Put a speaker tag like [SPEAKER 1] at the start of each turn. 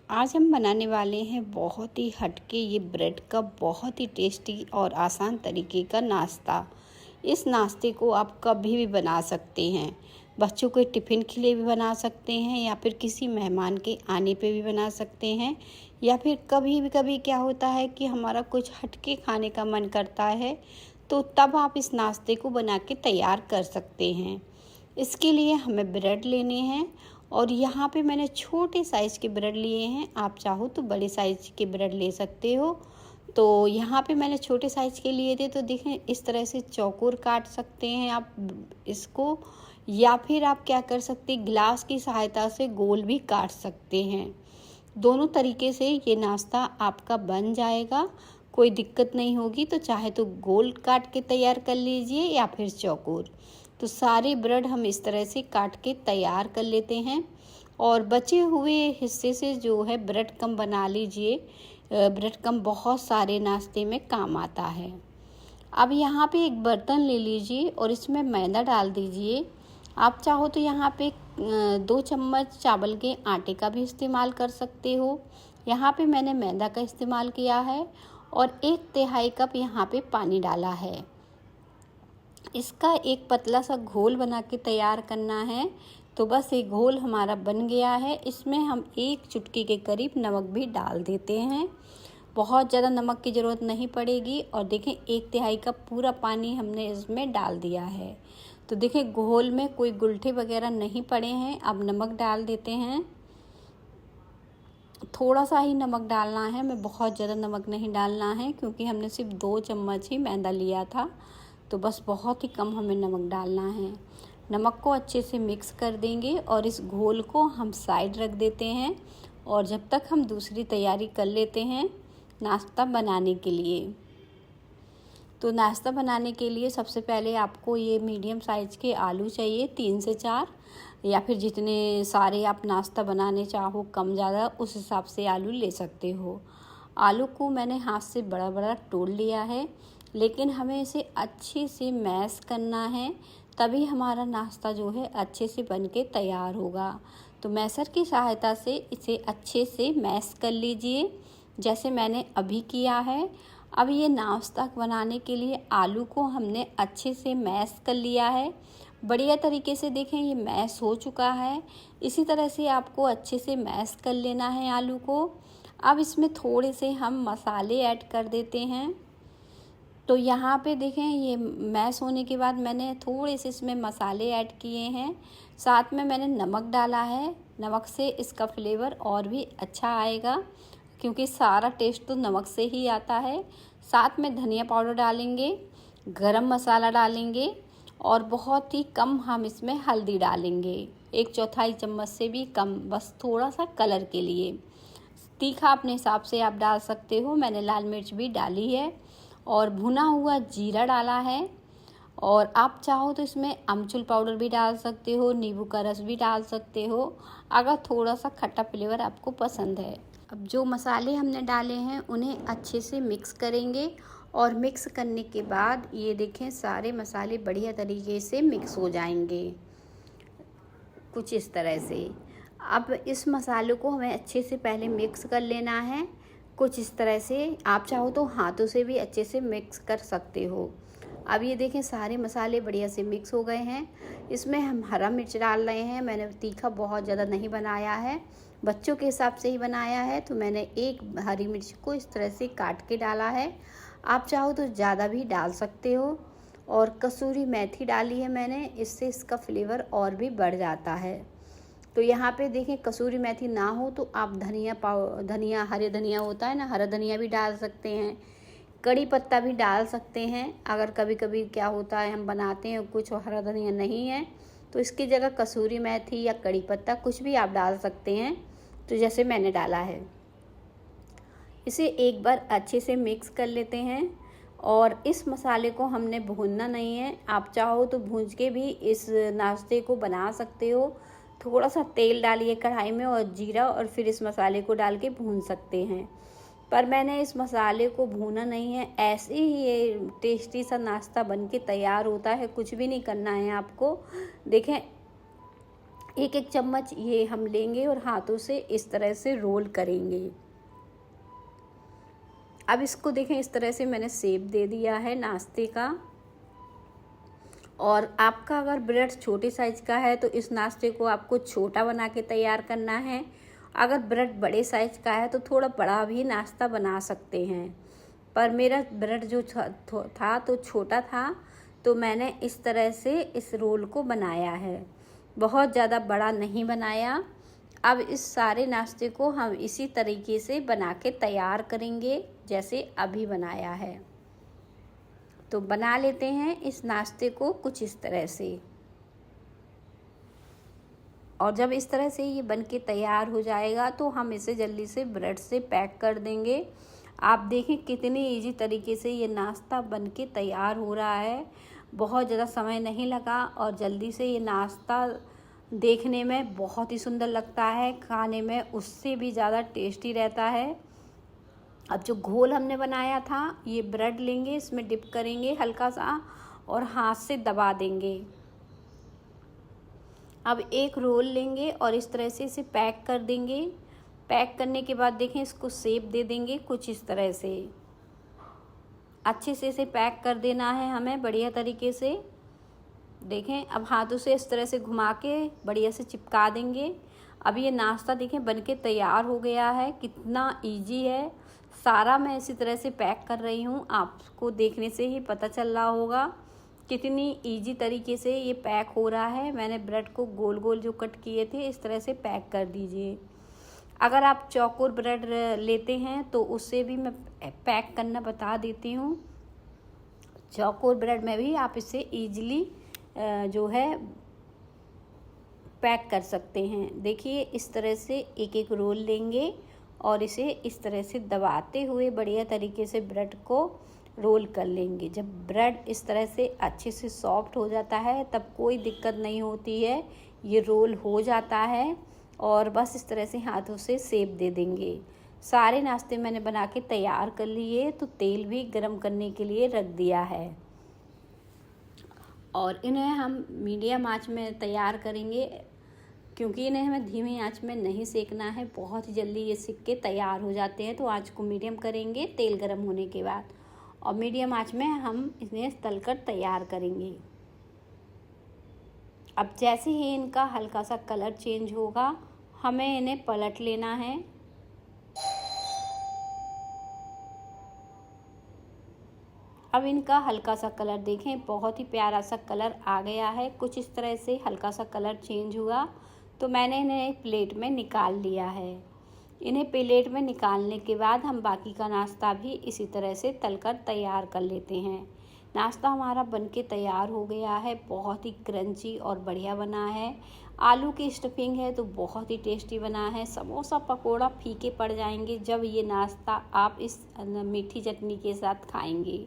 [SPEAKER 1] आज हम बनाने वाले हैं बहुत ही हटके ये ब्रेड का बहुत ही टेस्टी और आसान तरीके का नाश्ता। इस नाश्ते को आप कभी भी बना सकते हैं। बच्चों के टिफ़िन के लिए भी बना सकते हैं या फिर किसी मेहमान के आने पे भी बना सकते हैं, या फिर कभी क्या होता है कि हमारा कुछ हटके खाने का मन करता है, तो तब आप इस नाश्ते को बना के तैयार कर सकते हैं। इसके लिए हमें ब्रेड लेने हैं और यहाँ पे मैंने छोटे साइज़ के ब्रेड लिए हैं। आप चाहो तो बड़े साइज़ के ब्रेड ले सकते हो। तो यहाँ पे मैंने छोटे साइज़ के लिए थे, तो देखें इस तरह से चौकोर काट सकते हैं आप इसको, या फिर आप क्या कर सकते हैं, ग्लास की सहायता से गोल भी काट सकते हैं। दोनों तरीके से ये नाश्ता आपका बन जाएगा, कोई दिक्कत नहीं होगी। तो चाहे तो गोल काट के तैयार कर लीजिए या फिर चौकोर। तो सारे ब्रेड हम इस तरह से काट के तैयार कर लेते हैं और बचे हुए हिस्से से जो है ब्रेड क्रम्ब बना लीजिए। ब्रेड क्रम्ब बहुत सारे नाश्ते में काम आता है। अब यहाँ पे एक बर्तन ले लीजिए और इसमें मैदा डाल दीजिए। आप चाहो तो यहाँ पे 2 चम्मच चावल के आटे का भी इस्तेमाल कर सकते हो। यहाँ पे मैंने मैदा का इस्तेमाल किया है और 1/3 कप यहाँ पे पानी डाला है। इसका एक पतला सा घोल बना के तैयार करना है। तो बस ये घोल हमारा बन गया है। इसमें हम 1 चुटकी के करीब नमक भी डाल देते हैं। बहुत ज़्यादा नमक की ज़रूरत नहीं पड़ेगी। और देखें 1/3 कप पूरा पानी हमने इसमें डाल दिया है। तो देखें घोल में कोई गुलठे वगैरह नहीं पड़े हैं। अब नमक डाल देते हैं। थोड़ा सा ही नमक डालना है, हमें बहुत ज़्यादा नमक नहीं डालना है, क्योंकि हमने सिर्फ 2 चम्मच ही मैदा लिया था। तो बस बहुत ही कम हमें नमक डालना है। नमक को अच्छे से मिक्स कर देंगे और इस घोल को हम साइड रख देते हैं, और जब तक हम दूसरी तैयारी कर लेते हैं नाश्ता बनाने के लिए। तो नाश्ता बनाने के लिए सबसे पहले आपको ये मीडियम साइज़ के आलू चाहिए, 3 से 4, या फिर जितने सारे आप नाश्ता बनाने चाहो कम ज़्यादा उस हिसाब से आलू ले सकते हो। आलू को मैंने हाथ से बड़ा बड़ा तोड़ लिया है, लेकिन हमें इसे अच्छे से मैश करना है, तभी हमारा नाश्ता जो है अच्छे से बन के तैयार होगा। तो मैशर की सहायता से इसे अच्छे से मैश कर लीजिए, जैसे मैंने अभी किया है। अब ये नाश्ता बनाने के लिए आलू को हमने अच्छे से मैश कर लिया है, बढ़िया तरीके से। देखें ये मैश हो चुका है। इसी तरह से आपको अच्छे से मैश कर लेना है आलू को। अब इसमें थोड़े से हम मसाले ऐड कर देते हैं। तो यहाँ पे देखें ये मैश होने के बाद मैंने थोड़े से इसमें मसाले ऐड किए हैं, साथ में मैंने नमक डाला है। नमक से इसका फ्लेवर और भी अच्छा आएगा, क्योंकि सारा टेस्ट तो नमक से ही आता है। साथ में धनिया पाउडर डालेंगे, गरम मसाला डालेंगे, और बहुत ही कम हम इसमें हल्दी डालेंगे, 1/4 चम्मच से भी कम, बस थोड़ा सा कलर के लिए। तीखा अपने हिसाब से आप डाल सकते हो। मैंने लाल मिर्च भी डाली है और भुना हुआ जीरा डाला है। और आप चाहो तो इसमें अमचूर पाउडर भी डाल सकते हो, नींबू का रस भी डाल सकते हो, अगर थोड़ा सा खट्टा फ्लेवर आपको पसंद है। अब जो मसाले हमने डाले हैं उन्हें अच्छे से मिक्स करेंगे, और मिक्स करने के बाद ये देखें सारे मसाले बढ़िया तरीके से मिक्स हो जाएंगे, कुछ इस तरह से। अब इस मसालों को हमें अच्छे से पहले मिक्स कर लेना है, कुछ इस तरह से। आप चाहो तो हाथों से भी अच्छे से मिक्स कर सकते हो। अब ये देखें सारे मसाले बढ़िया से मिक्स हो गए हैं। इसमें हम हरा मिर्च डाल रहे हैं। मैंने तीखा बहुत ज़्यादा नहीं बनाया है, बच्चों के हिसाब से ही बनाया है। तो मैंने 1 हरी मिर्च को इस तरह से काट के डाला है। आप चाहो तो ज़्यादा भी डाल सकते हो। और कसूरी मेथी डाली है मैंने, इससे इसका फ्लेवर और भी बढ़ जाता है। तो यहाँ पे देखें कसूरी मेथी ना हो तो आप धनिया, हरे धनिया होता है ना, हरा धनिया भी डाल सकते हैं। कड़ी पत्ता भी डाल सकते हैं। अगर कभी कभी क्या होता है हम बनाते हैं कुछ और हरा धनिया नहीं है, तो इसकी जगह कसूरी मेथी या कड़ी पत्ता कुछ भी आप डाल सकते हैं, तो जैसे मैंने डाला है। इसे एक बार अच्छे से मिक्स कर लेते हैं। और इस मसाले को हमने भूनना नहीं है, आप चाहो तो भून के भी इस नाश्ते को बना सकते हो। थोड़ा सा तेल डालिए कढ़ाई में और जीरा, और फिर इस मसाले को डाल के भून सकते हैं। पर मैंने इस मसाले को भूना नहीं है, ऐसे ही ये टेस्टी सा नाश्ता बन के तैयार होता है। कुछ भी नहीं करना है आपको। देखें एक एक चम्मच ये हम लेंगे और हाथों से इस तरह से रोल करेंगे। अब इसको देखें, इस तरह से मैंने शेप दे दिया है नाश्ते का। और आपका अगर ब्रेड छोटे साइज़ का है तो इस नाश्ते को आपको छोटा बना के तैयार करना है। अगर ब्रेड बड़े साइज़ का है तो थोड़ा बड़ा भी नाश्ता बना सकते हैं, पर मेरा ब्रेड जो था तो छोटा था, तो मैंने इस तरह से इस रोल को बनाया है, बहुत ज़्यादा बड़ा नहीं बनाया। अब इस सारे नाश्ते को हम इसी तरीके से बना के तैयार करेंगे जैसे अभी बनाया है। तो बना लेते हैं इस नाश्ते को कुछ इस तरह से। और जब इस तरह से ये बन के तैयार हो जाएगा तो हम इसे जल्दी से ब्रेड से पैक कर देंगे। आप देखें कितनी इजी तरीके से ये नाश्ता बन के तैयार हो रहा है। बहुत ज़्यादा समय नहीं लगा और जल्दी से ये नाश्ता देखने में बहुत ही सुंदर लगता है, खाने में उससे भी ज़्यादा टेस्टी रहता है। अब जो घोल हमने बनाया था, ये ब्रेड लेंगे, इसमें डिप करेंगे हल्का सा और हाथ से दबा देंगे। अब एक रोल लेंगे और इस तरह से इसे पैक कर देंगे। पैक करने के बाद देखें, इसको शेप दे देंगे कुछ इस तरह से। अच्छे से इसे पैक कर देना है हमें बढ़िया तरीके से। देखें, अब हाथों से इस तरह से घुमा के बढ़िया से चिपका देंगे। अब ये नाश्ता देखें बनके तैयार हो गया है, कितना इजी है। सारा मैं इसी तरह से पैक कर रही हूँ, आपको देखने से ही पता चल रहा होगा कितनी इजी तरीके से ये पैक हो रहा है। मैंने ब्रेड को गोल गोल जो कट किए थे इस तरह से पैक कर दीजिए। अगर आप चौकोर ब्रेड लेते हैं तो उससे भी मैं पैक करना बता देती हूँ। चौकोर ब्रेड में भी आप इसे ईजिली जो है पैक कर सकते हैं। देखिए, इस तरह से एक एक रोल लेंगे और इसे इस तरह से दबाते हुए बढ़िया तरीके से ब्रेड को रोल कर लेंगे। जब ब्रेड इस तरह से अच्छे से सॉफ्ट हो जाता है तब कोई दिक्कत नहीं होती है, ये रोल हो जाता है। और बस इस तरह से हाथों से शेप दे देंगे। सारे नाश्ते मैंने बना के तैयार कर लिए, तो तेल भी गरम करने के लिए रख दिया है और इन्हें हम मीडियम आंच में तैयार करेंगे, क्योंकि इन्हें हमें धीमी आंच में नहीं सेकना है। बहुत ही जल्दी ये सिक के तैयार हो जाते हैं, तो आंच को मीडियम करेंगे तेल गरम होने के बाद, और मीडियम आंच में हम इन्हें तलकर तैयार करेंगे। अब जैसे ही इनका हल्का सा कलर चेंज होगा, हमें इन्हें पलट लेना है। अब इनका हल्का सा कलर देखें, बहुत ही प्यारा सा कलर आ गया है। कुछ इस तरह से हल्का सा कलर चेंज हुआ तो मैंने इन्हें प्लेट में निकाल लिया है। इन्हें प्लेट में निकालने के बाद हम बाकी का नाश्ता भी इसी तरह से तलकर तैयार कर लेते हैं। नाश्ता हमारा बनके तैयार हो गया है, बहुत ही क्रंची और बढ़िया बना है। आलू की स्टफिंग है तो बहुत ही टेस्टी बना है। समोसा पकोड़ा फीके पड़ जाएंगे जब ये नाश्ता आप इस मीठी चटनी के साथ खाएंगे।